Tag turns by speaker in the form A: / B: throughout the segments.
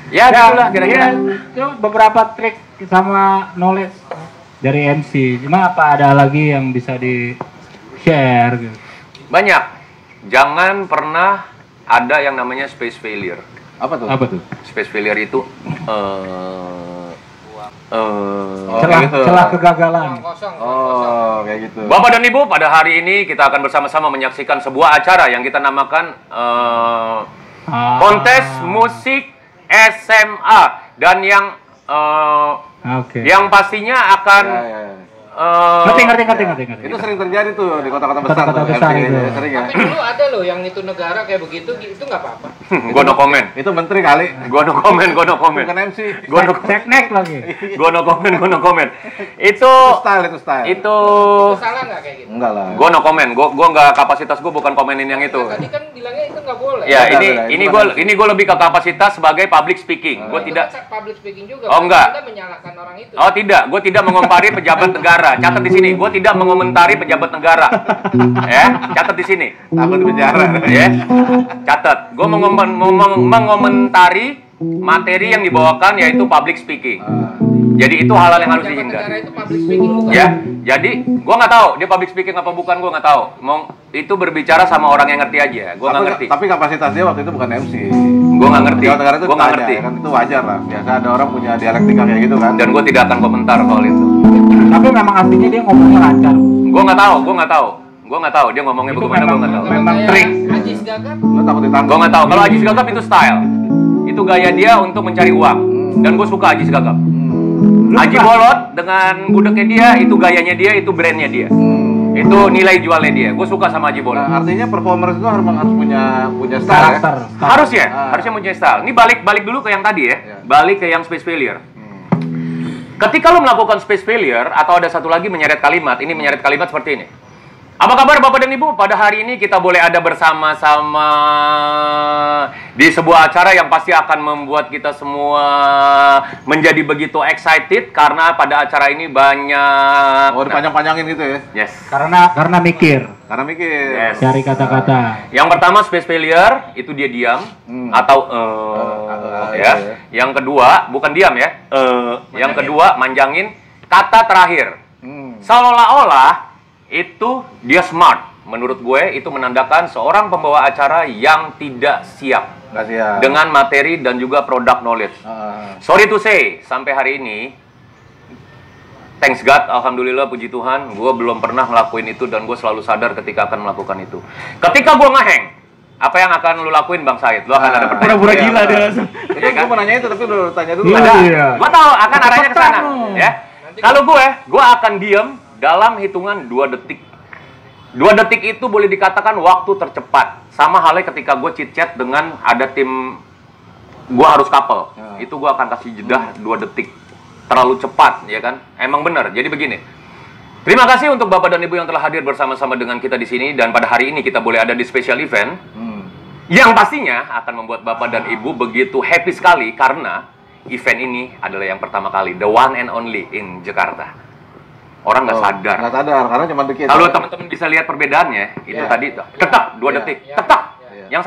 A: Ya, gitulah kira-kira.
B: Itu beberapa trik sama knowledge dari MC. Cuma apa ada lagi yang bisa di-share gitu?
A: Banyak. Jangan pernah ada yang namanya space failure.
C: Apa tuh?
B: Apa tuh?
A: Space failure itu
B: celah kegagalan.
C: Oh, kayak gitu.
A: Bapak dan Ibu, pada hari ini kita akan bersama-sama menyaksikan sebuah acara yang kita namakan kontes musik SMA, dan yang yang pastinya akan
B: ngerti.
C: Itu sering terjadi tuh di kota-kota besar.
B: Kota-kota besar itu.
C: Sering ya.
D: Tapi dulu ada loh yang itu negara kayak begitu, itu nggak apa-apa.
A: Gua no comment.
C: Itu menteri kali.
A: Gua no comment.
C: Bukan MC.
A: Gua no
B: Teknik lagi.
A: Gua no comment. Itu
C: style.
A: Itu
D: Salah nggak kayak gitu?
C: Enggak lah.
A: gua no comment. Gua nggak, kapasitas gua bukan komenin yang itu.
D: Tadi kan bilangnya itu nggak boleh.
A: Ya,
C: Beda.
A: ini gua lebih ke kapasitas sebagai public speaking. Gua
D: Itu
A: tidak
D: kan public speaking juga.
A: Oh, enggak.
D: Anda menyalahkan orang itu.
A: Oh tidak, gue tidak mengomentari pejabat negara. Catat di sini, gue tidak mengomentari pejabat negara. Ya, catat di sini.
C: Takut di penjara.
A: Ya, catat. Gue mengomentari materi yang dibawakan, yaitu public speaking. Jadi itu hal-hal yang harus
D: Pejabat
A: dihindari.
D: negara itu public speaking bukan?
A: Ya, jadi gue nggak tahu dia public speaking apa bukan, gue nggak taw. Itu berbicara sama orang yang ngerti aja. Gue nggak ngerti.
C: Tapi kapasitas dia waktu itu bukan MC.
A: Gue nggak ngerti.
C: Pejabat negara itu
A: Gue nggak
C: ditanya,
A: ngerti.
C: Kan itu wajar lah. Biasa ada orang punya dialektika kayak gitu kan.
A: Dan gue tidak akan komentar soal itu.
B: Tapi memang aslinya dia ngomongnya lancar.
A: Gue nggak tahu dia ngomongnya
B: Itu
A: bagaimana, gue nggak tahu.
B: memang
D: Kayak
B: trik.
D: Ajis Gagap.
C: Lo takut ditangkap.
A: Gue nggak tahu. Kalau Ajis Gagap itu style, itu gaya dia untuk mencari uang. Dan gue suka Ajis Gagap. Aji Bolot dengan gudegnya dia, itu gayanya dia, itu brandnya dia. Itu nilai jualnya dia. Gue suka sama Aji Bolot.
C: Nah, artinya performers itu harus punya style
B: Karakter.
C: ya?
A: Harus ya, harusnya punya style. Ini balik dulu ke yang tadi ya.
C: Ya.
A: Balik ke yang space failure. Ketika lo melakukan space failure, atau ada satu lagi menyeret kalimat, ini menyeret kalimat seperti ini. Apa kabar Bapak dan Ibu? Pada hari ini kita boleh ada bersama-sama di sebuah acara yang pasti akan membuat kita semua menjadi begitu excited, karena pada acara ini banyak...
C: Oh, dipanjang-panjangin gitu ya?
A: Yes.
B: Karena mikir,
C: Karena mikir.
A: Yes.
B: cari kata-kata.
A: Yang pertama space failure, itu dia diam atau ya. Yang kedua bukan diam ya. Yang kedua manjangin kata terakhir. Seolah-olah itu dia smart. Menurut gue itu menandakan seorang pembawa acara yang tidak siap
C: Nggak siap.
A: dengan materi dan juga product knowledge. Sorry to say, sampai hari ini thanks God, alhamdulillah, puji Tuhan, gue belum pernah ngelakuin itu, dan gue selalu sadar ketika akan melakukan itu. Ketika gue ngeheng, apa yang akan lu lakuin Bang Said? Lu akan ada pertanyaan.
B: Pura-pura gila dia.
C: Itu gue mau nanya itu, tapi udah tanya dulu.
B: Iya.
A: Ada. Gue tahu akan arahnya ke sana, ya. Kalau gue akan diem dalam hitungan 2 detik. 2 detik itu boleh dikatakan waktu tercepat. Sama halnya ketika gue chit-chat dengan ada tim, gue harus couple. Itu gue akan kasih jeda 2 detik. Terlalu cepat, ya kan? Emang benar. Jadi begini. Terima kasih untuk Bapak dan Ibu yang telah hadir bersama-sama dengan kita di sini, dan pada hari ini kita boleh ada di special event yang pastinya akan membuat Bapak dan Ibu begitu happy sekali, karena event ini adalah yang pertama kali, the one and only in Jakarta. Orang nggak sadar.
C: Nggak sadar, karena cuma dikit.
A: Kalau teman-teman bisa lihat perbedaannya, itu tadi tetap 2 detik, tetap. Yang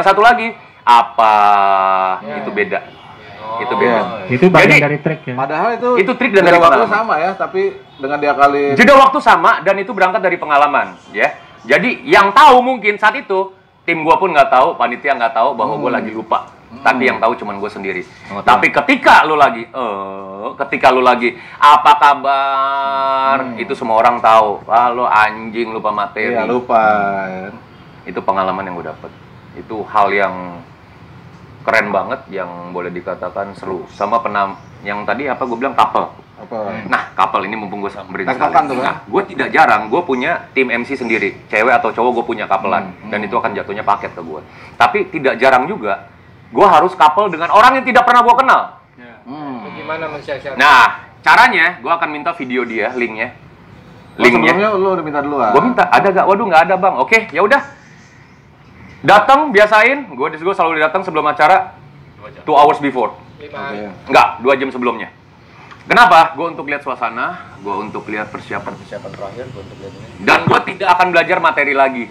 A: satu lagi, apa? Itu beda. Itu beda.
B: Itu bagian
A: Jadi,
B: dari trik ya.
C: Padahal
A: itu trik dan
C: jeda
A: dari
C: waktu
A: pengalaman.
C: sama ya, tapi dengan dia kali.
A: Jeda waktu sama, dan itu berangkat dari pengalaman, ya. Jadi yang tahu mungkin saat itu tim gua pun nggak tahu, panitia nggak tahu bahwa gua lagi lupa. Tapi yang tahu cuman gue sendiri. Tapi ketika lu lagi, apa kabar? Itu semua orang tahu. Wah, lu anjing, lupa materi.
C: Iya, lupa.
A: Itu pengalaman yang gue dapet. Itu hal yang keren banget, yang boleh dikatakan seru. Sama yang tadi apa gue bilang, couple.
C: Apa?
A: Nah, couple ini mumpung gue samperin
C: Tektokan tuh, kan?
A: Nah, gue tidak jarang, gue punya tim MC sendiri. Cewek atau cowok gue punya couplean. Dan itu akan jatuhnya paket ke gue. Tapi tidak jarang juga gue harus couple dengan orang yang tidak pernah gue kenal.
D: Gimana mensiasati?
A: Nah, caranya gue akan minta video dia, linknya.
C: Sebelumnya lu udah minta duluan.
A: Gue minta, ada gak? Waduh, nggak ada bang. Oke, ya udah. Datang, biasain. Gue selalu datang sebelum acara 2 hours before.
D: 5 hari.
A: Enggak, 2 jam sebelumnya. Kenapa? Gue untuk lihat suasana, gue untuk lihat persiapan
D: Terakhir gue untuk lihat ini.
A: dan gue tidak akan belajar materi lagi.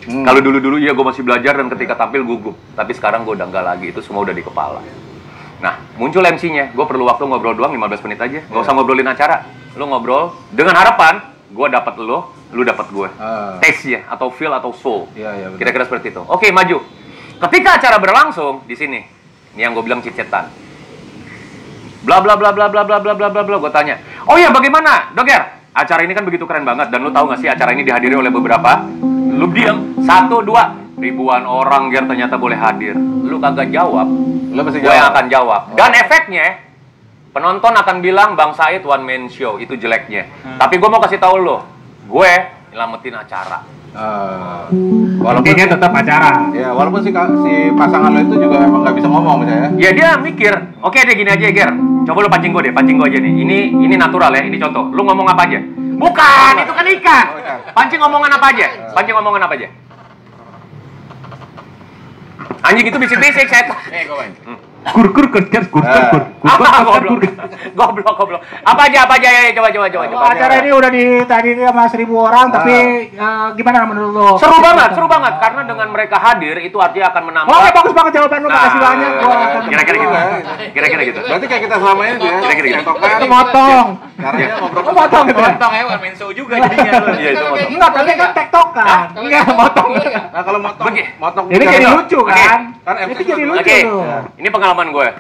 A: Kalau dulu-dulu ya gue masih belajar dan ketika tampil gugup. Tapi sekarang gue udah enggak lagi, itu semua udah di kepala. Nah, muncul MC-nya. Gue perlu waktu ngobrol doang 15 menit aja. Gak usah ngobrolin acara. Lu ngobrol dengan harapan gue dapat lu dapat gue. Taste-nya atau feel atau soul. Kira-kira seperti itu. Oke, maju. Ketika acara berlangsung di sini, ini yang gue bilang cicetan. Bla bla bla bla bla bla bla bla bla bla. Gue tanya, oh ya bagaimana, Doger? Acara ini kan begitu keren banget dan lu tahu nggak sih acara ini dihadiri oleh beberapa? Lu diam, 1, 2, ribuan orang Ger ternyata boleh hadir. Lu kagak jawab, gue yang akan jawab. Dan efeknya, penonton akan bilang Bang Said one man show, itu jeleknya. Tapi gue mau kasih tahu lo, gue nyelamatin acara.
B: Walaupun dia tetap acara.
C: Ya, walaupun si pasangan lo itu juga emang nggak bisa ngomong misalnya.
A: Ya dia mikir, oke deh gini aja Ger. Coba lu pancing gue aja nih. Ini natural ya, ini contoh. Lu ngomong apa aja? Bukan, itu kan ikan. Pancing omongan apa aja? Anjing itu bisik-bisik, saya.
B: Kur.
A: Goblok. Apa aja ya, coba.
B: Acara ini udah dihadiri sama 1.000 orang, tapi gimana menurut lo?
A: Seru banget karena dengan mereka hadir itu artinya akan menambah.
B: Oke, bagus banget jawaban lo, makasih banyak.
A: Kira-kira gitu.
C: Berarti kayak kita selama ini ya.
A: Kira-kira gitu.
B: Itu motong.
C: Caranya ngobrol.
B: Motong gitu.
D: Potong ya, one man show juga jadinya.
A: Iya, itu motong.
B: Enggak, tapi kan tektokan. Enggak, motong.
C: Nah, kalau motong
B: Ini jadi lucu kan?
C: MC
B: Itu jadi lucu.
A: Oke,
B: tuh.
A: ini pengalaman gue.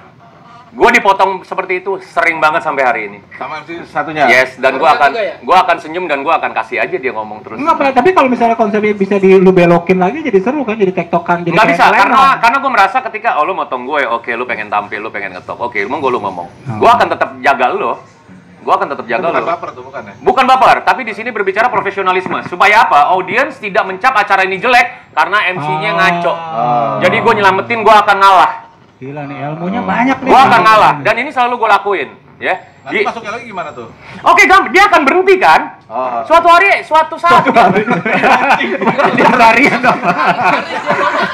A: Gue dipotong seperti itu sering banget sampai hari ini.
C: sama MC satunya.
A: Yes, dan gue
D: Juga ya?
A: akan senyum dan gue akan kasih aja dia ngomong terus.
B: Enggak, tapi kalau misalnya konsepnya bisa lu belokin lagi jadi seru kan, jadi tektokan, jadi
A: Nggak
B: kayak
A: bisa,
B: kelena.
A: karena gue merasa ketika lu motong gue, oke lu pengen tampil, lu pengen ngetok, oke lu ngomong. Gue akan tetap jaga lu.
C: Bukan baper tuh, bukan ya?
A: Bukan baper, tapi di sini berbicara profesionalisme. Supaya apa? Audiens tidak mencap acara ini jelek karena MC-nya ngaco. Jadi gue nyelamatin, gue akan ngalah.
B: Gila nih, ilmunya banyak nih.
A: Gue akan ngalah, dan ini selalu gue lakuin, ya.
C: Nanti masuknya lagi gimana tuh?
A: Oke, dia akan berhenti kan? Suatu saat.
B: Dia harian dong.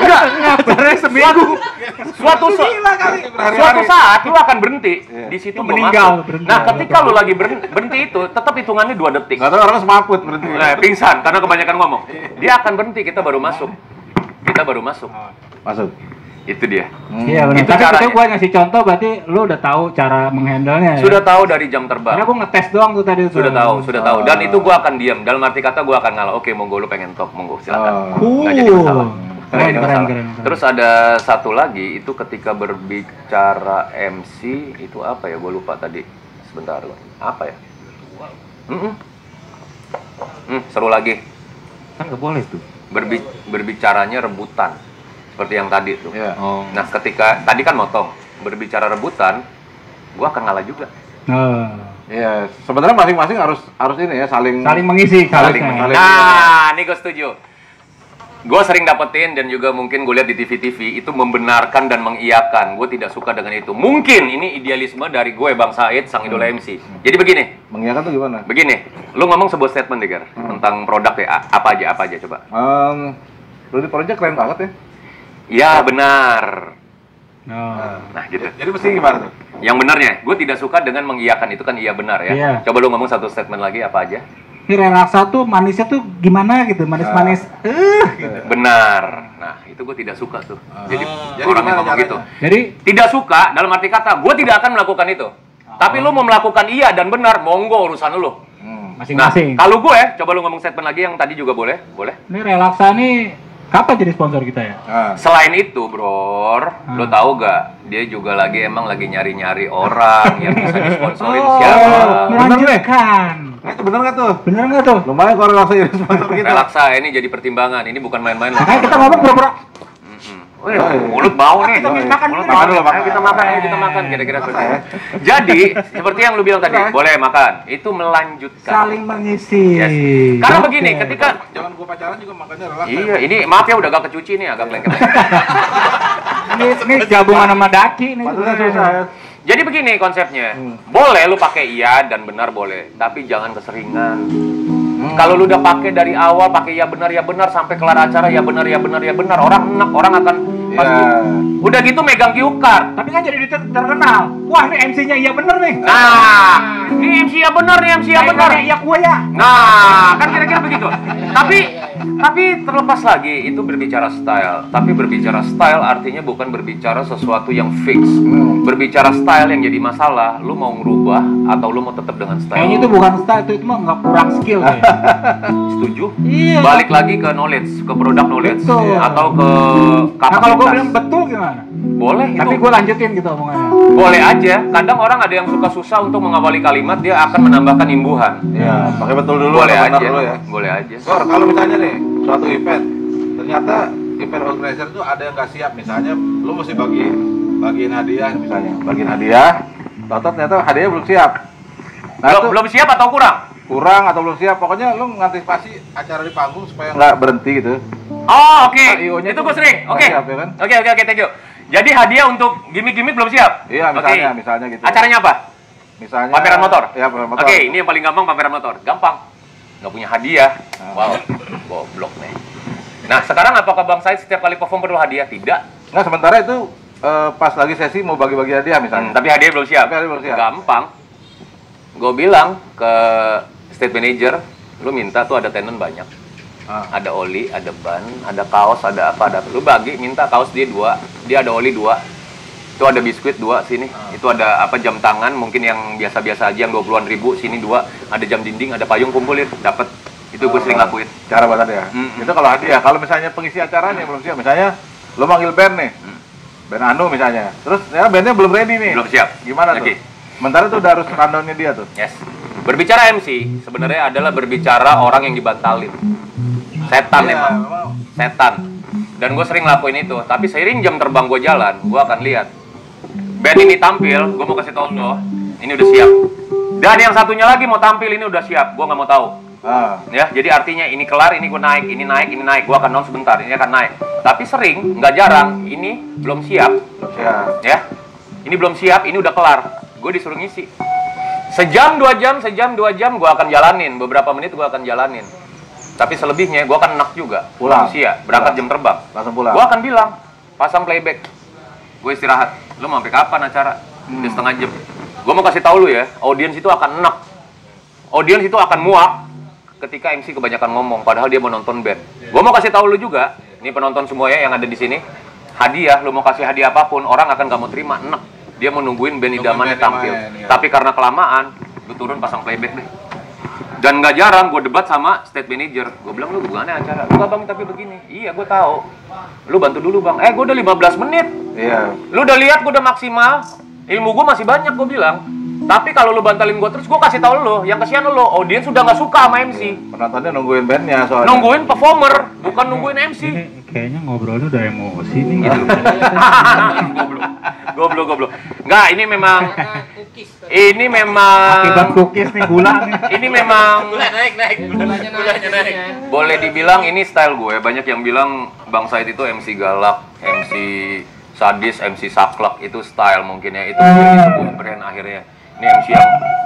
B: Enggak, seminggu.
A: Suatu saat lu akan berhenti. Di situ gua
B: meninggal,
A: masuk.
B: berhenti.
A: Nah, ketika lu lagi berhenti itu, tetap hitungannya 2 detik.
C: Nggak tahu orang semaput berarti.
A: Nah, pingsan karena kebanyakan ngomong. Dia akan berhenti, kita baru masuk.
C: Masuk.
A: Itu dia.
B: Iya benar.
A: Itu
B: Tapi
A: caranya.
B: itu gua ngasih contoh, berarti lu udah tahu cara menghandle-nya ya?
A: Sudah tahu dari jam terbang.
B: Karena gua ngetes doang tuh tadi tuh.
A: Sudah tahu. Dan itu gua akan diam. Dalam arti kata gua akan ngalah. Oke, monggo lu pengen top, monggo silakan. Nggak jadi masalah. Nggak jadi masalah.
B: Keren.
A: Terus ada satu lagi, itu ketika berbicara MC, itu apa ya? Gua lupa tadi. Sebentar. Apa ya? Seru lagi.
B: Kan nggak boleh tuh.
A: Berbicaranya rebutan. Seperti yang tadi tuh.
C: Iya.
A: Nah, ketika tadi kan motong, berbicara rebutan, gua akan ngalah juga.
C: Iya, sebenarnya masing-masing harus ini ya, saling
B: mengisi.
A: Saling.
C: saling.
A: Nah, ini gue setuju. Gue sering dapetin dan juga mungkin gue lihat di TV-TV itu membenarkan dan mengiyakan. Gue tidak suka dengan itu. Mungkin ini idealisme dari gue, Bang Said, sang idola MC. Jadi begini.
C: Mengiyakan tuh gimana?
A: Begini, lu ngomong sebuah statement deh, Gar, tentang produk ya. Apa aja coba.
C: Rudy Project keren banget ya.
A: Ya benar. Nah gitu.
C: Jadi mesti gimana tuh?
A: Yang benarnya, gue tidak suka dengan mengiyakan itu kan iya benar ya.
B: Iya.
A: Coba lu ngomong satu statement lagi apa aja?
B: Ini relaksa tuh manisnya tuh gimana gitu, manis-manis. Gitu.
A: Benar. Nah itu gue tidak suka tuh. Jadi orang yang ngomong gitu.
B: Jadi
A: Tidak suka dalam arti kata, gue tidak akan melakukan itu. Tapi lu mau melakukan iya dan benar, monggo urusan lu.
B: masing-masing.
A: Nah, kalau gue, coba lu ngomong statement lagi yang tadi juga boleh?
B: Ini relaksa nih kapan jadi sponsor kita ya?
A: Selain itu, Bro, lo tahu gak? Dia juga lagi nyari-nyari orang yang bisa disponsorin siapa?
B: Melanjutkan.
C: Itu bener nggak tuh?
B: Bener nggak tuh?
C: Lumayan kalau langsung jadi sponsor kita.
A: Relaksa ini jadi pertimbangan. Ini bukan main-main.
B: Makanya kita ngomong pura-pura.
A: Mulut bau nih.
B: Kita makan
A: Mulut
B: dulu.
A: bau dulu, Ayo kita makan. Kira-kira seperti itu. Jadi, seperti yang lu bilang tadi, boleh makan. Itu melanjutkan.
B: Saling mengisi.
A: Yes. Karena begini, ketika
C: Jangan gua pacaran juga makannya relax.
A: iya, ini maaf ya udah agak kecuci nih, agak lengket.
B: Ini gabungan sama daki nih.
A: Jadi begini konsepnya, boleh lu pakai iya dan benar boleh, tapi jangan keseringan. Kalau lu udah pakai dari awal, pakai ya benar sampai kelar acara ya benar, orang enak, orang akan pasti. Udah gitu megang cue card.
B: Tapi kan jadi terkenal. Wah, ini MC-nya iya bener nih.
A: Nah, ini MC ya benar,
B: Iya gua ya.
A: Nah, kan kira-kira begitu. Tapi Tapi terlepas lagi, itu berbicara style. Tapi berbicara style artinya bukan berbicara sesuatu yang fix. Berbicara style yang jadi masalah, lu mau ngerubah atau lu mau tetap dengan style.
B: Kayaknya itu bukan style, itu mah nggak kurang skill ya.
A: Setuju?
B: Iya.
A: Balik lagi ke knowledge, ke product knowledge.
B: Betul.
A: Atau ke
B: Nah
A: kapasitas.
B: kalau gue bilang betul gimana?
A: Boleh
B: Tapi
A: itu.
B: gue lanjutin gitu omongannya.
A: Boleh aja. Kadang orang ada yang suka susah untuk mengawali kalimat, dia akan menambahkan imbuhan.
C: Iya, pakai betul dulu.
A: Boleh
C: atau benar
A: aja.
C: dulu ya.
A: Boleh aja.
C: Gor, kalau misalnya nih suatu event, ternyata event organizer itu ada yang nggak siap, misalnya lu mesti bagiin hadiah misalnya, bagiin hadiah, tahu ternyata hadiahnya belum siap. Nah itu
A: Belum siap atau kurang?
C: kurang atau belum siap, pokoknya lu mengantisipasi acara di panggung supaya nggak berhenti gitu.
A: Oh, oke.
C: IO-nya
A: Itu
C: tuh
A: gue sering.
C: nggak
A: Oke.
C: siap, ya kan?
A: Oke, thank you. Jadi hadiah untuk gimmick-gimmick belum siap?
C: Iya, misalnya gitu.
A: Acaranya apa?
C: Misalnya
A: Pameran motor?
C: Iya, pameran motor.
A: Oke, ini yang paling gampang, pameran motor. Gampang. Nggak punya hadiah. Wow, goblok nih. Nah, sekarang apakah Bang Said setiap kali perform perlu hadiah? Tidak.
C: Nggak, sementara itu pas lagi sesi mau bagi-bagi hadiah misalnya.
A: Tapi hadiah belum siap.
C: Tapi hadiah belum siap.
A: Gampang. Gue bilang ke state manager, lu minta tuh ada tenon banyak. Ada oli, ada ban, ada kaos, ada apa, ada. Lu bagi, minta kaos dia 2, dia ada oli 2. Itu ada biskuit 2 sini. Itu ada apa jam tangan mungkin yang biasa-biasa aja yang 20-an ribu, sini 2. Ada jam dinding, ada payung, kumpulin, dapat. Itu gue sering lakuin.
C: Cara buat hadiah. Itu kalau hadiah. Kalau misalnya pengisi acaranya belum siap, misalnya lo manggil band nih. Band Anu misalnya. Terus ya bandnya belum ready nih.
A: Belum siap.
C: Gimana
A: Oke.
C: tuh? Sementara tuh udah harus rundown-nya dia tuh.
A: Yes. Berbicara MC sebenarnya adalah berbicara orang yang dibantalin. Setan
C: Iya,
A: emang.
C: memang.
A: Setan. Dan gue sering lakuin itu. Tapi seiring jam terbang gue jalan, gue akan lihat band ini tampil, gue mau kasih tau lo, ini udah siap. Dan yang satunya lagi mau tampil, ini udah siap, gue nggak mau tahu. Ya, jadi artinya ini kelar, ini gue naik, ini naik, ini naik, gue akan non sebentar, ini akan naik. Tapi sering, nggak jarang, ini belum siap,
C: Siap.
A: ya. Ini belum siap, ini udah kelar, gue disuruh ngisi. Sejam 2 jam gue akan jalanin, beberapa menit gue akan jalanin. Tapi selebihnya gue akan enak juga,
C: Pulang.
A: siap, berangkat jam terbang.
C: Langsung pulang.
A: Gue akan bilang, pasang playback, gue istirahat. Lu mau sampai kapan acara? Udah setengah jam. Gue mau kasih tahu lu ya, audiens itu akan enak. Audiens itu akan muak ketika MC kebanyakan ngomong, padahal dia mau nonton band. Gue mau kasih tahu lu juga, ini penonton semua ya yang ada di sini, hadiah, lu mau kasih hadiah apapun, orang akan gak mau terima, enak. Dia mau nungguin band idamannya tampil.
C: ya.
A: Tapi karena kelamaan, lu turun pasang playback deh. Dan nggak jarang gue debat sama state manager. Gue bilang, lu gimana acara? Enggak bang, tapi begini. Iya, gue tahu. Lu bantu dulu bang. Gue udah 15 menit.
C: Iya.
A: Lu udah lihat gue udah maksimal. Ilmu gue masih banyak, gue bilang. Tapi kalau lu bantalin gue terus, gue kasih tahu lu. Yang kesian lu, audiens sudah nggak suka sama MC.
C: Penontonnya nungguin bandnya soalnya.
A: Nungguin performer, bukan nungguin MC.
B: Ini kayaknya ngobrolnya udah emosi nih.
A: Goblok. Nggak, ini memang
B: Akibat cookies nih, gula nih.
A: ini memang
D: Gulanya naik.
A: boleh dibilang ini style gue. Banyak yang bilang Bang Said itu MC galak, MC sadis, MC saklek, itu style mungkin ya. Itu sebuah brand akhirnya. Ini MC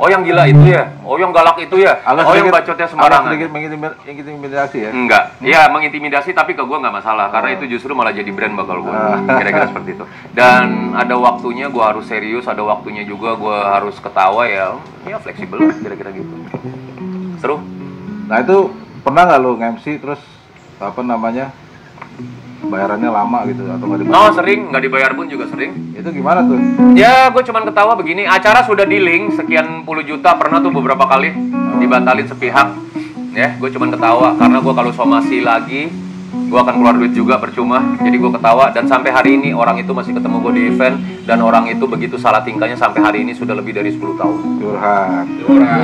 A: yang gila itu ya, yang galak itu ya, yang bacotnya sembarangan.
C: Sedikit mengintimidasi ya.
A: Enggak, ya mengintimidasi tapi ke gue nggak masalah karena itu justru malah jadi brand bakal gue. Kira-kira seperti itu. Dan ada waktunya gue harus serius, ada waktunya juga gue harus ketawa ya fleksibel lah, kira-kira gitu. Seru.
C: Nah itu pernah nggak lo nge-MC terus apa namanya bayarannya lama gitu atau nggak dibayar?
A: Oh sering, nggak dibayar pun juga sering.
C: Itu gimana tuh?
A: Ya gue cuman ketawa begini, acara sudah di link sekian puluh juta, pernah tuh beberapa kali dibatalin sepihak. Ya, gue cuman ketawa karena gue kalau somasi lagi, gue akan keluar duit juga percuma. Jadi gue ketawa dan sampai hari ini orang itu masih ketemu gue di event dan orang itu begitu salah tingkahnya sampai hari ini sudah lebih dari 10 tahun.
C: Curhat.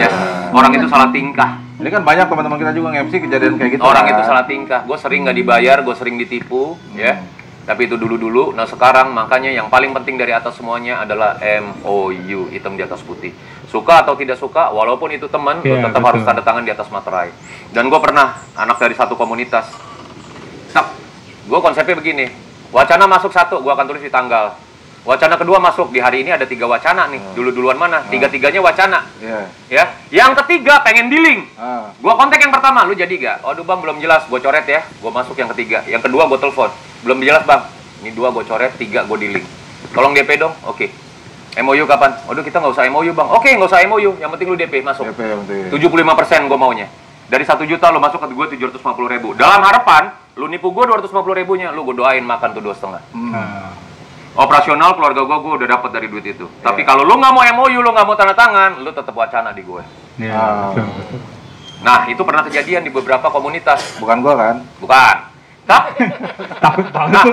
A: Yes, orang itu salah tingkah.
C: Ini kan banyak teman-teman kita juga nge-MC kejadian kayak gitu.
A: Orang
C: kan?
A: itu salah tingkah. Gue sering nggak dibayar, gue sering ditipu, ya. Tapi itu dulu-dulu. Nah sekarang makanya yang paling penting dari atas semuanya adalah MOU, hitam di atas putih. Suka atau tidak suka, walaupun itu teman, lu
B: Iya,
A: tetap
B: betul.
A: harus tanda tangan di atas materai. Dan gue pernah anak dari satu komunitas. Gue konsepnya begini, wacana masuk 1, gue akan tulis di tanggal. Wacana kedua masuk, di hari ini ada 3 wacana nih. Duluan mana? 3-tiganya wacana.
C: Iya.
A: Ya, yang ketiga pengen dealing.
C: Ah.
A: Gua kontak yang pertama, lu jadi gak? Aduh bang, belum jelas, gua coret ya. Gua masuk yang ketiga. Yang kedua gua telepon, belum jelas bang. Ini 2 gua coret, 3 gua dealing. Tolong DP dong, oke. MOU kapan? Aduh kita nggak usah MOU bang. Oke, nggak usah MOU, yang penting lu DP masuk.
C: DP yang penting.
A: 75% gua maunya. Dari 1 juta lu masuk ke gue 750.000. Dalam harapan lu nipu gue 250.000-nya, lu gue doain makan tuh 2,5. Operasional keluarga gue udah dapat dari duit itu. Tapi kalau lu nggak mau MOU, lu nggak mau tanda tangan, lu tetap wacana di gue. Nah, itu pernah kejadian di beberapa komunitas.
C: Bukan gua kan?
A: Bukan.
B: Takut banget.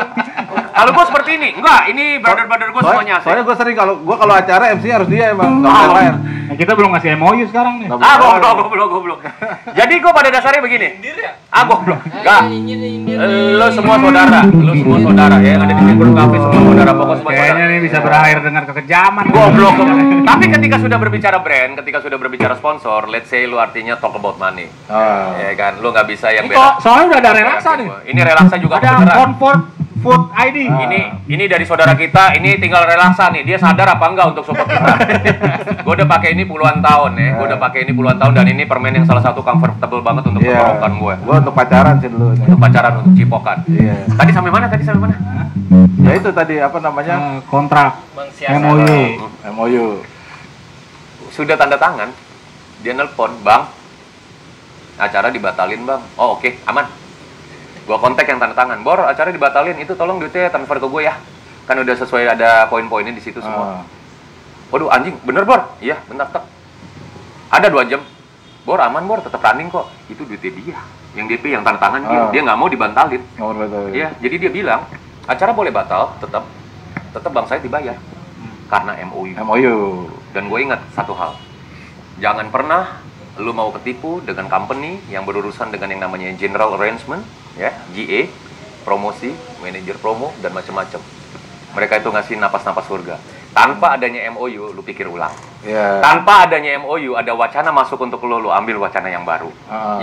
A: Kalau gue seperti ini, enggak, ini brother-brother gue semuanya asli.
C: Soalnya gua sering kalau acara MC harus dia emang, nggak boleh lain.
B: Nah, kita belum ngasih MOU sekarang nih.
A: Goblok. Jadi gue pada dasarnya begini. Goblok. Enggak. Lo semua saudara, ya, yang ada di Sinkron Cafe semua saudara, pokok semua saudara.
B: Kayaknya nih bisa berakhir dengan kekejaman.
A: Goblok. Tapi ketika sudah berbicara brand, ketika sudah berbicara sponsor, let's say lu artinya talk about money. Ya kan, lu nggak bisa yang beda.
B: Soalnya udah ada relaksa nih.
A: Ini relaksa juga
B: ada
A: beneran.
B: Comfort Food ID.
A: Ini dari saudara kita, ini tinggal relaksa nih. Dia sadar apa enggak untuk support kita? Gue udah pakai ini puluhan tahun ya. Dan ini permen yang salah satu comfortable banget untuk tenggorokan gue.
C: Gue untuk pacaran sih dulu.
A: Untuk pacaran, untuk cipokan.
C: Iya.
A: Tadi sampai mana?
C: Ya itu tadi apa namanya?
B: Kontrak.
C: MOU.
A: Sudah tanda tangan. Dia nelpon, "Bang, acara dibatalin, Bang." Oh, oke, aman. Gua kontak yang tanda tangan, "Bor, acara dibatalin, itu tolong duitnya transfer ke gue ya." Kan udah sesuai, ada poin-poinnya di situ semua. Waduh, anjing, bener Bor? Iya, bentar, tek. Ada 2 jam. Bor, aman Bor, tetap running kok. Itu duitnya dia. Yang DP, yang tanda tangan dia nggak mau dibantalin. Iya, jadi dia bilang, acara boleh batal, tetap Bang Said dibayar. Karena MOU. Dan gue ingat satu hal. Jangan pernah lu mau ketipu dengan company yang berurusan dengan yang namanya general arrangement, ya, GA, promosi, manajer promo, dan macam-macam. Mereka itu ngasih napas-napas surga. Tanpa adanya MOU, lu pikir ulang. Tanpa adanya MOU, ada wacana masuk untuk lu ambil wacana yang baru.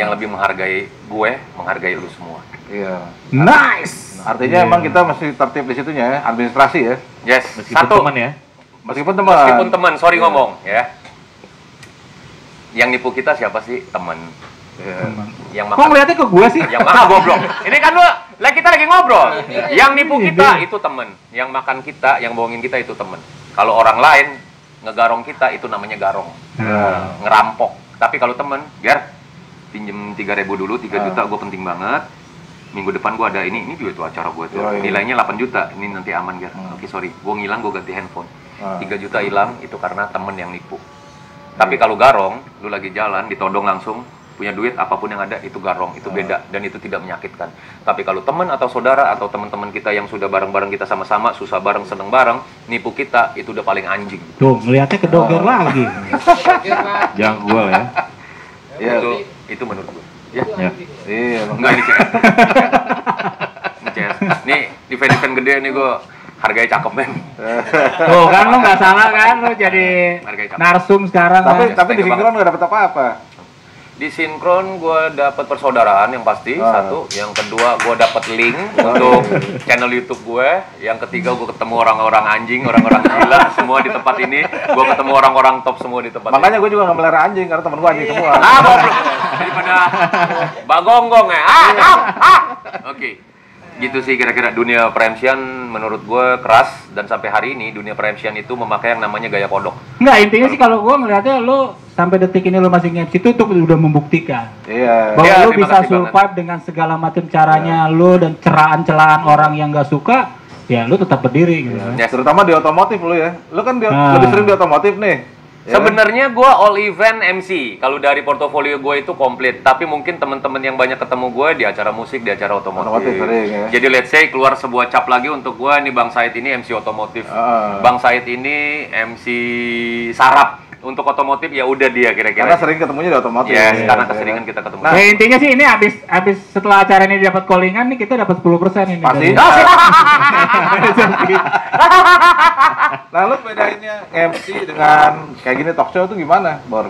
A: Yang lebih menghargai gue, menghargai lu semua.
B: Nice!
C: Artinya emang kita mesti tertib di situnya ya, administrasi ya.
A: Yes,
B: Meskipun teman ya.
C: Meskipun teman,
A: sorry ngomong, ya. Yang nipu kita siapa sih? Temen. Yang
B: Kok ngeliatnya ke gue sih?
A: Yang goblok. Ini kan kita lagi ngobrol. Yang nipu kita itu temen. Yang makan kita, yang bohongin kita itu temen. Kalau orang lain ngegarong kita itu namanya garong. Ngerampok. Tapi kalau temen, Ger, pinjem 3.000 dulu, 3 juta gue penting banget. Minggu depan gue ada ini juga tuh acara gue tuh. Nilainya 8 juta. Ini nanti aman, Ger. Oke, sorry. Gue ngilang, gue ganti handphone. 3 juta hilang itu karena temen yang nipu. Tapi kalau garong, lu lagi jalan, ditodong langsung, punya duit, apapun yang ada, itu garong, itu beda, dan itu tidak menyakitkan. Tapi kalau teman atau saudara, atau teman-teman kita yang sudah bareng-bareng kita sama-sama, susah bareng, seneng bareng, nipu kita, itu udah paling anjing.
B: Tuh, ngeliatnya kedoger lagi.
E: Jangan gua ya.
A: Itu menurut gue.
C: Iya,
A: enggak ini CS. Ini CS. Nih, event-event gede nih gue, harganya cakep men.
B: Tuh kan lu nggak salah kan, lu jadi narsum sekarang.
C: Tapi di Sinkron nggak dapet apa-apa.
A: Di Sinkron gue dapet persaudaraan yang pasti, satu. Yang kedua gue dapet link untuk channel YouTube gue. Yang ketiga gue ketemu orang-orang anjing, orang-orang gila semua di tempat ini. Gue ketemu orang-orang top semua di tempat
C: Makanya gue juga nggak melihara anjing karena temen gue anjing semua.
A: Goblok. Daripada bagonggong ya. Oke. Gitu sih kira-kira dunia preemption menurut gue keras, dan sampai hari ini dunia preemption itu memakai yang namanya gaya kodok.
B: Enggak, intinya sih kalau gue ngeliatnya lu sampai detik ini lu masih nge-MC itu udah membuktikan bahwa lu bisa survive dengan segala macam caranya lu, dan celaan orang yang gak suka ya lu tetap berdiri gitu.
C: Terutama di otomotif lu ya. Lu kan lebih sering di otomotif nih.
A: Sebenarnya gue all event MC. Kalau dari portofolio gue itu komplit. Tapi mungkin teman-teman yang banyak ketemu gue di acara musik, di acara otomotif. Jadi let's say keluar sebuah cap lagi untuk gue, nih Bang Said ini MC otomotif. Bang Said ini MC sarap. Untuk otomotif ya udah dia kira-kira.
C: Karena sering ketemunya di otomotif.
A: Karena keseringan kita ketemu.
B: Nah, intinya sih ini abis setelah acara ini dapat callingan nih, kita dapat 10% ini.
C: Pasti. Nah, lu bedainnya MC dengan kayak gini talk show tuh gimana, Bor?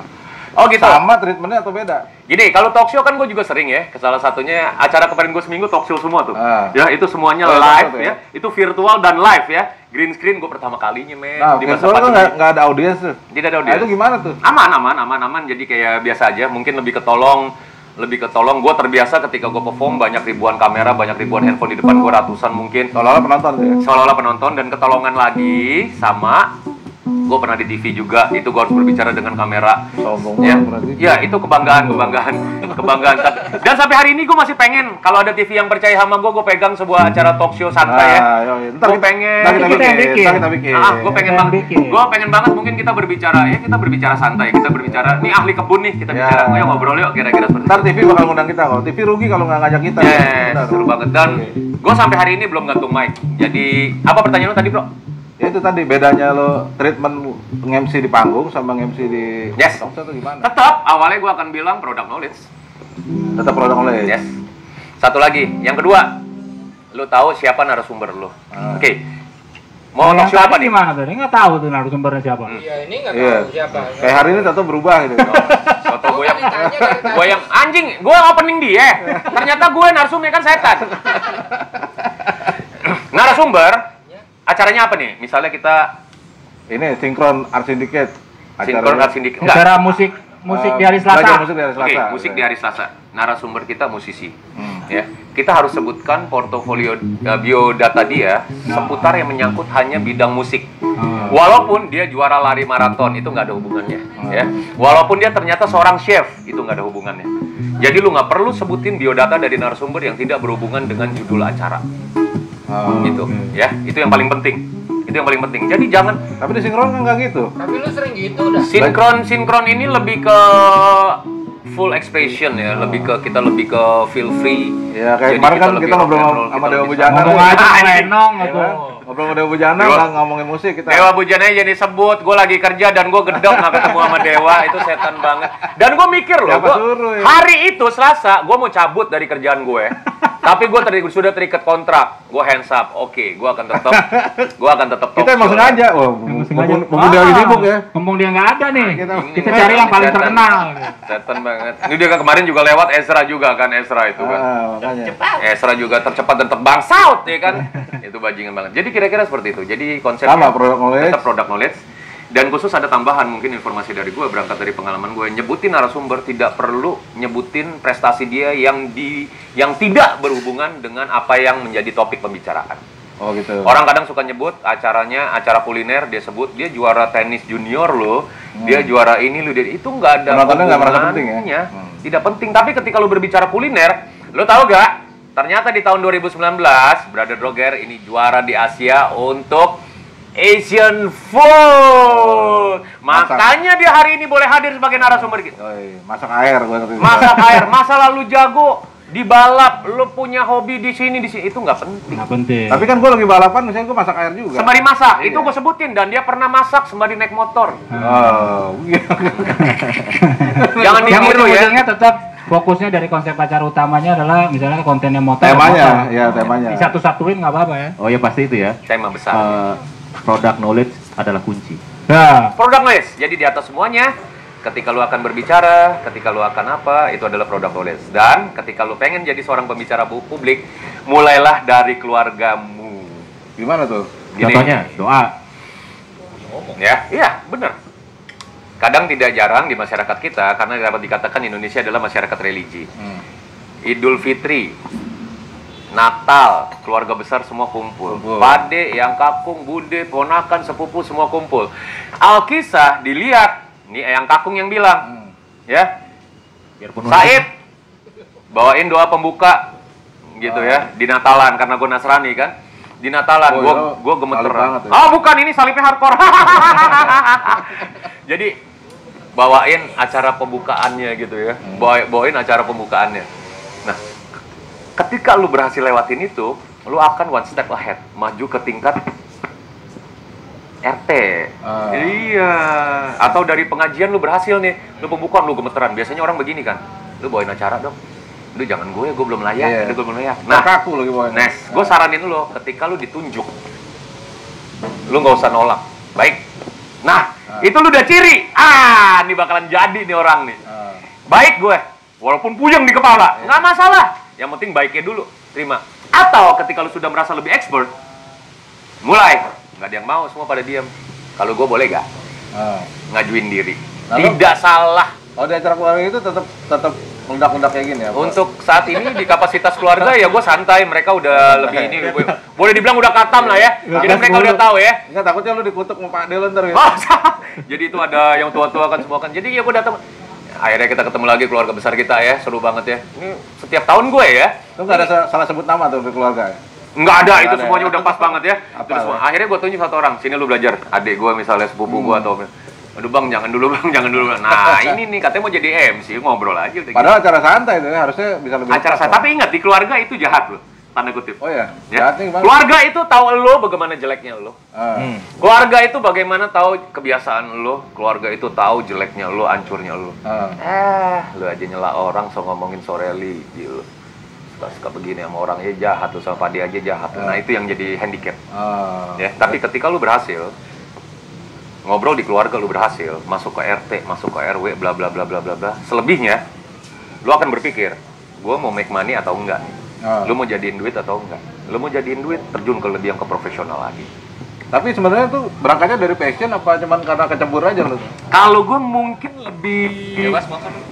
A: Oh gitu.
C: Sama treatmentnya atau beda?
A: Gini, kalau talk show kan gue juga sering ya. Salah satunya acara kemarin gue seminggu talk show semua tuh. Ya, itu semuanya live ya. Itu virtual dan live ya. Green screen gue pertama kalinya men.
C: Nah, virtual tuh nggak ada audiens tuh.
A: Tidak ada audiens.
C: Nah, itu gimana tuh?
A: Aman. Jadi kayak biasa aja. Mungkin lebih ketolong. Gue terbiasa ketika gue perform banyak ribuan kamera, banyak ribuan handphone di depan gue, ratusan mungkin.
C: Seolah-olah penonton tuh ya?
A: Seolah-olah penonton, dan ketolongan lagi sama gue pernah di TV juga, itu gue harus berbicara dengan kamera.
C: Sombong
A: Ya,
C: berarti.
A: ya itu kebanggaan. Dan sampai hari ini gue masih pengen kalau ada TV yang percaya sama gue pegang sebuah acara talk show santai ya. Gue pengen.
C: Kita bikin.
A: Gue pengen banget mungkin kita berbicara santai, kita berbicara. Nih ahli kebun nih kita bicara. Ayo ngobrol yuk kira-kira seperti.
C: Ntar TV bakal ngundang kita kok. TV rugi kalau nggak ngajak kita.
A: Seru banget. Dan gue sampai hari ini belum gantung mic. Jadi apa pertanyaan lo tadi bro?
C: Ya itu tadi bedanya lo treatment nge-MC di panggung sama nge-MC di talk show itu gimana?
A: Tetap awalnya gue akan bilang product knowledge.
C: Tetap produk knowledge.
A: Yes. Satu lagi, yang kedua, lo tahu siapa narasumber lo. Oke. Mau talk show apa nih?
B: Gimana tuh? Nggak tahu tuh narasumbernya siapa.
D: Iya, ini nggak tahu siapa.
C: Kayak hari ini tato berubah gitu.
A: Soto gue yang anjing, gue opening dia. Ternyata gue narsumnya kan setan. Narasumber. Acaranya apa nih? Misalnya kita
C: ini Sinkron Art Syndicate.
A: Sinkron Art Syndicate.
B: Acara musik di hari Selasa.
A: Oke, musik di hari Selasa. Narasumber kita musisi. Ya, kita harus sebutkan portofolio biodata dia seputar yang menyangkut hanya bidang musik. Walaupun dia juara lari maraton itu nggak ada hubungannya. Ya, walaupun dia ternyata seorang chef itu nggak ada hubungannya. Jadi lu nggak perlu sebutin biodata dari narasumber yang tidak berhubungan dengan judul acara. Gitu, ya, itu yang paling penting. Jadi jangan.
C: Tapi di sinkron kan nggak gitu.
D: Tapi lu sering gitu dah.
A: Sinkron ini lebih ke full expression ya, kita lebih ke feel free.
C: Ya kayak kemarin kan kita ngobrol sama Dewa Bujana.
B: Ngomong aja lenong gitu.
C: Ngobrol sama Dewa Bujana nggak ngomongin musik kita.
A: Dewa Bujana jadi sebut, gue lagi kerja dan gue gedek nggak ketemu sama Dewa, itu setan banget. Dan gue mikir loh, hari itu Selasa gue mau cabut dari kerjaan gue. Tapi gue sudah terikat kontrak, gue hands up, oke, gue akan tetap
C: kita emang sengaja, mumpung dia lagi sibuk ya.
B: Mumpung dia nggak ada nih, kita cari yang paling terkenal.
A: Setan banget. Ini dia kan kemarin juga lewat Ezra juga kan, Ezra itu kan. Ezra juga tercepat dan terbangsat ya kan. Itu bajingan banget. Jadi kira-kira seperti itu. Jadi konsepnya tetap product knowledge. Dan khusus ada tambahan mungkin informasi dari gue berangkat dari pengalaman gue, nyebutin narasumber tidak perlu nyebutin prestasi dia yang tidak berhubungan dengan apa yang menjadi topik pembicaraan.
C: Oh gitu.
A: Orang kadang suka nyebut acara kuliner, dia sebut dia juara tenis junior loh, dia juara ini loh, itu nggak ada hubungannya. Tidak penting. Tapi ketika lo berbicara kuliner, lo tahu gak? Ternyata di tahun 2019, Brother Roger ini juara di Asia untuk Asian food. Makanya dia hari ini boleh hadir sebagai narasumber gitu.
C: Masak air,
A: masak air. Masa lalu jago di balap, lu punya hobi di sini itu nggak penting.
C: Tapi kan gue lagi balapan, misalnya gue masak air juga.
A: Sembari masak, itu gue sebutin dan dia pernah masak sembari naik motor. Jangan ditiru ya.
B: Tetap fokusnya dari konsep acara utamanya adalah misalnya kontennya motor.
C: Temanya.
B: Disatu-satuin nggak apa-apa ya.
E: Oh ya pasti itu ya.
A: Tema besar.
E: Product knowledge adalah kunci.
B: Nah,
A: product knowledge. Jadi di atas semuanya, ketika lu akan berbicara, ketika lu akan apa, itu adalah product knowledge. Dan ketika lu pengen jadi seorang pembicara publik, mulailah dari keluargamu.
C: Gimana tuh?
E: Contohnya doa.
A: Ya, iya, benar. Kadang tidak jarang di masyarakat kita, karena dapat dikatakan Indonesia adalah masyarakat religi. Idul Fitri, Natal, keluarga besar semua kumpul. Pade, yang kakung, bude, ponakan, sepupu semua kumpul. Alkisah dilihat, nih yang kakung yang bilang, ya, Said, bawain doa pembuka, gitu ya, di Natalan karena gue Nasrani kan, di Natalan, gue gemeteran. Ya? Oh bukan, ini salibnya hardcore. Jadi bawain acara pembukaannya gitu ya, bawain acara pembukaannya. Nah, ketika lu berhasil lewatin itu, lu akan one step ahead, maju ke tingkat RT. Iya. Atau dari pengajian lu berhasil nih, lu pembukaan, lu gemeteran. Biasanya orang begini kan, lu bawain acara dong. Lu jangan gue belum layak, gue belum layak. Nah,
C: kaku lagi bawain.
A: Gue saranin lu, ketika lu ditunjuk, lu nggak usah nolak. Baik. Nah, itu lu udah ciri. Ini bakalan jadi nih orang nih. Baik gue, walaupun puyeng di kepala, nggak masalah. Yang penting baiknya dulu, terima. Atau ketika lu sudah merasa lebih expert, mulai. Nggak ada yang mau, semua pada diam. Kalau gue boleh gak? Ngajuin diri. Lalu, tidak salah.
C: Kalau di acara keluarga itu tetap meledak-ledak kayak gini ya?
A: Untuk saat ini di kapasitas keluarga ya gue santai, mereka udah lebih ini, boleh dibilang udah katam lah ya. Jadi mereka udah tahu ya.
C: Enggak, takutnya lu dikutuk sama Pak Del ntar gitu.
A: Jadi itu ada yang tua-tua kan semua kan. Jadi ya gue datang. Akhirnya kita ketemu lagi keluarga besar kita ya, seru banget ya. Ini setiap tahun gue ya.
C: Lu nggak ada salah sebut nama tuh di keluarga ya?
A: Nggak ada, itu semuanya udah pas banget ya. Terus akhirnya gue tunjuk satu orang, sini lu belajar. Adik gue misalnya, sepupu gue atau aduh bang, jangan dulu bang, jangan dulu. Nah ini nih katanya mau jadi MC, ngobrol aja udah.
C: Padahal acara santai itu ya, harusnya bisa lebih.
A: Acara santai, tapi ingat di keluarga itu jahat loh, tanda kutip.
C: Oh ya?
A: Ya? Keluarga itu tahu lo bagaimana jeleknya lo. Keluarga itu bagaimana tahu kebiasaan lo. Keluarga itu tahu jeleknya lo, hancurnya lo. Lo aja nyela orang, so ngomongin Soreli, gitu. Suka begini sama orang ya jahat tuh, sama Padi aja jahat. Nah itu yang jadi handicap. Ya, tapi ketika lu berhasil ngobrol di keluarga, lu berhasil masuk ke RT, masuk ke RW, bla bla bla bla bla bla. Selebihnya, lu akan berpikir, gue mau make money atau enggak nih? Lu mau jadiin duit atau enggak? Lu mau jadiin duit, terjun ke lebih yang ke profesional lagi.
C: Tapi sebenarnya tuh berangkatnya dari passion apa cuman karena kecebur aja lu?
A: Kalau gue mungkin lebih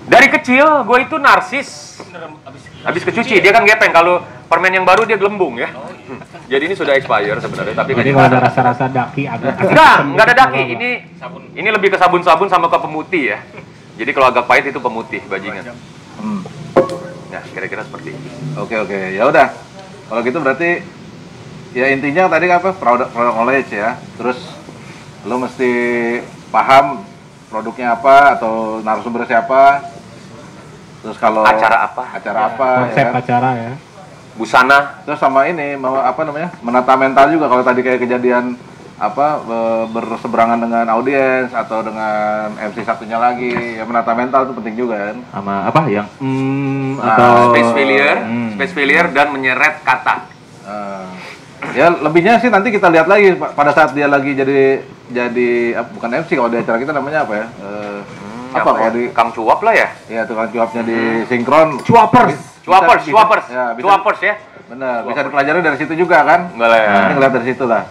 A: dari kecil, gue itu narsis. Habis kecuci, dia kan gepeng. Kalau permen yang baru dia gelembung ya. Jadi ini sudah expire sebenarnya, tapi
B: jadi kalau ada rasa-rasa daki agak
A: enggak ada daki. Ini lebih ke sabun-sabun sama ke pemutih ya. Jadi kalau agak pahit itu pemutih bajingan. Nah, kira-kira seperti itu.
C: Oke, ya udah. Kalau gitu berarti ya intinya tadi apa? Product knowledge ya. Terus lu mesti paham produknya apa atau narasumber siapa. Terus kalau
A: acara apa?
B: Konsep
C: ya kan?
B: acara ya.
A: Busana.
C: Terus sama ini mau apa namanya? Menata mental juga kalau tadi kayak kejadian apa berseberangan dengan audiens atau dengan MC satunya lagi, ya menata mental itu penting juga kan.
E: Sama apa yang
A: atau space failure dan menyeret kata.
C: Ya lebihnya sih nanti kita lihat lagi pada saat dia lagi jadi bukan MC, kalau di acara kita namanya apa ya? Apa kalau di
A: Kang Cuap lah ya?
C: Iya, tukang cuapnya di sinkron.
A: Cuapers ya.
C: Benar, bisa dipelajari dari situ juga kan?
A: Enggak lah ya.
C: Ini ngeliat dari situ lah.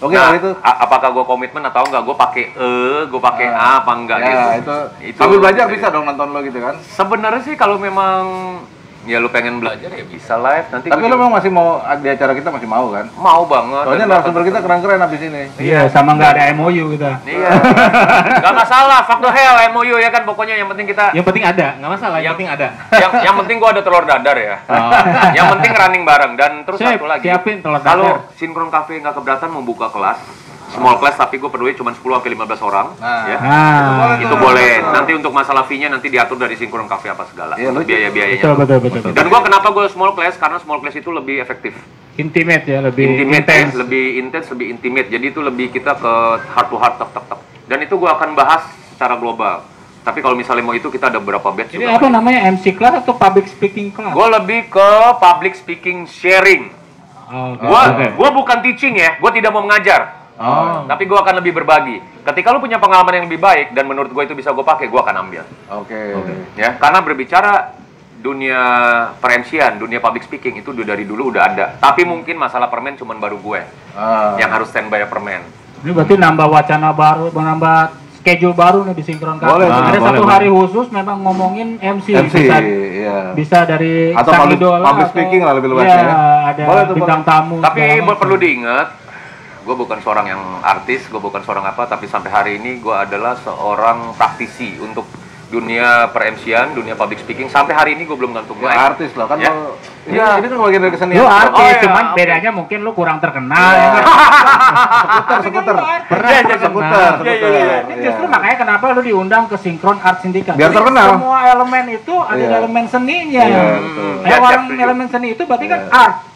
C: Oke,
A: Nah,
C: kalau itu
A: apakah gue komitmen atau enggak? Gue pakai gue pakai A apa enggak
C: ya,
A: gitu?
C: Itu sambil belajar bisa dong nonton lo gitu kan?
A: Sebenarnya sih kalau memang ya lu pengen belajar ya bisa live nanti.
C: Tapi lo memang masih mau di acara kita masih mau kan?
A: Mau banget.
C: Soalnya narasumber kita keren-keren abis ini.
B: Iya, sama nggak ada MOU kita.
A: Iya. Nggak masalah, fuck the hell MOU ya kan, pokoknya yang penting kita.
E: Yang penting ada, nggak masalah. Yang penting ada.
A: Yang penting gua ada telur dadar ya. Yang penting running bareng dan terus satu lagi.
E: Siapin telur dadar.
A: Kalau Sinkron Cafe nggak keberatan membuka kelas. Small class tapi gue peduli cuma 10-15 orang ya. Itu boleh. Nanti untuk masalah fee-nya nanti diatur dari Sinkron Cafe apa segala. Biaya-biayanya.
B: Betul.
A: Dan gue kenapa gue small class? Karena small class itu lebih efektif.
B: Intimate ya, lebih
A: intens, lebih intens, lebih intimate. Jadi itu lebih kita ke heart to heart, tek. Dan itu gue akan bahas secara global. Tapi kalau misalnya mau itu kita ada beberapa batch.
B: Jadi apa namanya, MC class atau public speaking class?
A: Gue lebih ke public speaking sharing. Gue bukan teaching ya, gue tidak mau mengajar. Tapi gue akan lebih berbagi. Ketika lu punya pengalaman yang lebih baik dan menurut gue itu bisa gue pakai, gue akan ambil. Ya, karena berbicara dunia per-MC-an, dunia public speaking itu dari dulu udah ada. Tapi mungkin masalah permen cuman baru gue yang harus standby permen.
B: Ini berarti nambah wacana baru, menambah schedule baru nih di Sinkron Cafe. Ada satu hari khusus memang ngomongin MC bisa dari
C: atau public speaking lah lebih luasnya.
B: Ya, ada bintang tamu.
A: Tapi perlu diingat, gue bukan seorang yang artis, gue bukan seorang apa, tapi sampai hari ini gue adalah seorang praktisi untuk dunia per-MC-an, dunia public speaking. Sampai hari ini gue belum gantung mic.
C: Artis loh kan
A: ya?
C: lo. Ini kan bagian dari kesenian.
B: Lu artis, cuman bedanya mungkin lu kurang terkenal.
C: Skuter.
B: Ini justru makanya kenapa lu diundang ke Sinkron Art Syndicate.
C: Biar terkenal.
B: Semua elemen itu ada elemen seninya. Orang elemen seni itu berarti kan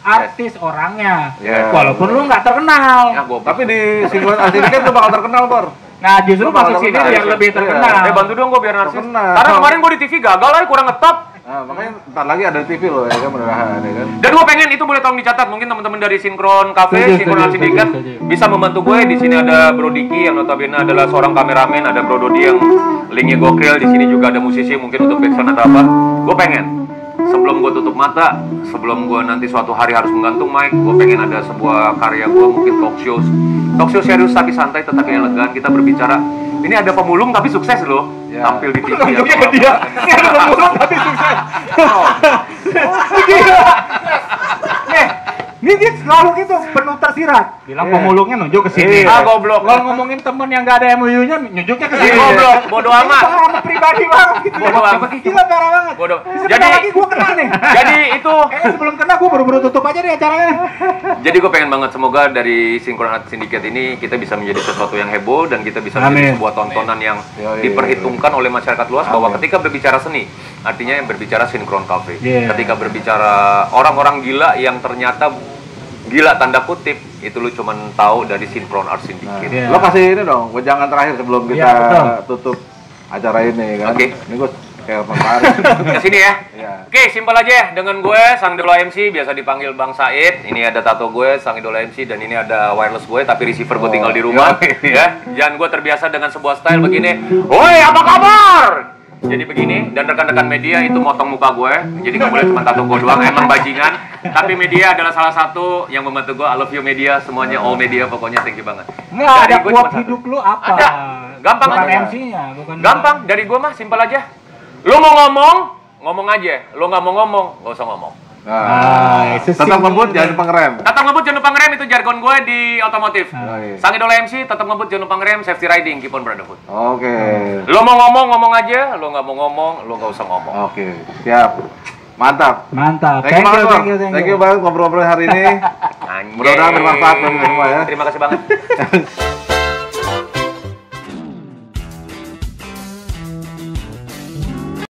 B: artis orangnya. Walaupun lu nggak terkenal.
C: Tapi di Sinkron Art Syndicate lu bakal terkenal, Bor.
B: Nah, justru masuk sini biar lebih terkenal.
A: Bantu dong gue biar narsis. Karena kemarin gue di TV gagal aja, kurang ngetop.
C: Nah, makanya ntar lagi ada TV loh ya kan, mudah-mudahan ya kan.
A: Dan gue pengen itu boleh tolong dicatat, mungkin teman-teman dari Sinkron Cafe, Sinkron Art Syndicate bisa membantu gue. Di sini ada Bro Diki yang notabene adalah seorang kameramen, ada Bro Dodi yang linknya gokil, di sini juga ada musisi mungkin untuk backsound atau apa. Gue pengen sebelum gue tutup mata, sebelum gue nanti suatu hari harus menggantung mic, gue pengen ada sebuah karya gue, mungkin talk show serius tapi santai, tetapi elegan. Kita berbicara, ini ada pemulung tapi sukses loh, tampil di TV.
B: Ini ada pemulung tapi sukses. Ini dia selalu gitu, penuh tersirat. Bilang pemulungnya nunjuk ke sini.
A: Goblok.
B: Kalau ngomongin temen yang gak ada MOU-nya, nunjuknya ke sini.
A: Goblok, bodoh amat.
B: Sama pribadi banget gitu.
A: Bodoh amat.
B: Gila parah banget.
A: Bodoh.
B: Jadi lagi gua kena nih.
A: Jadi itu.
B: Sebelum kena gua baru tutup aja nih acaranya.
A: Jadi gue pengen banget semoga dari Synchron Art Syndicate ini kita bisa menjadi sesuatu yang heboh dan kita bisa menjadi sebuah tontonan yang diperhitungkan oleh masyarakat luas bahwa ketika berbicara seni, artinya yang berbicara Synchron Cafe. Ketika berbicara orang-orang gila yang ternyata gila tanda kutip, itu lu cuman tahu dari Synchron Art Syndicate.
C: Lo kasih ini dong, wejangan terakhir sebelum kita tutup acara ini kan. Ini gue kayak menarik.
A: Ke sini ya. Oke, simpel aja ya. Dengan gue, Sang Idola MC, biasa dipanggil Bang Said. Ini ada tato gue, Sang Idola MC, dan ini ada wireless gue, tapi receiver gue tinggal di rumah. Ya, jangan gue terbiasa dengan sebuah style begini. Woi, apa kabar? Jadi begini, dan rekan-rekan media itu motong muka gue, jadi nggak boleh cuma tato gue doang, emang bajingan. Tapi media adalah salah satu yang membantu gue. I love you media, semuanya all media, pokoknya thank you banget.
B: Nggak ada quote hidup lu apa?
A: Ada, gampang
B: bukan
A: aja.
B: MC-nya, bukan.
A: Gampang, dari gue mah simpel aja. Lu mau ngomong aja. Lu nggak mau ngomong, nggak usah ngomong.
C: Tetap ngebut, jangan lupa ngerem.
A: Tetap ngebut, jangan lupa ngerem, itu jargon gue di otomotif. Sang Idola MC, tetap ngebut, jangan lupa ngerem, safety riding, keep on brotherhood. Lo mau ngomong aja, lo nggak mau ngomong, lo nggak usah ngomong.
C: Siap. Mantap. Thank you banget ngobrol-ngobrol hari ini.
A: Anjay.
C: Mudah-mudahan bermanfaat bagi semua ya.
A: Terima kasih banget.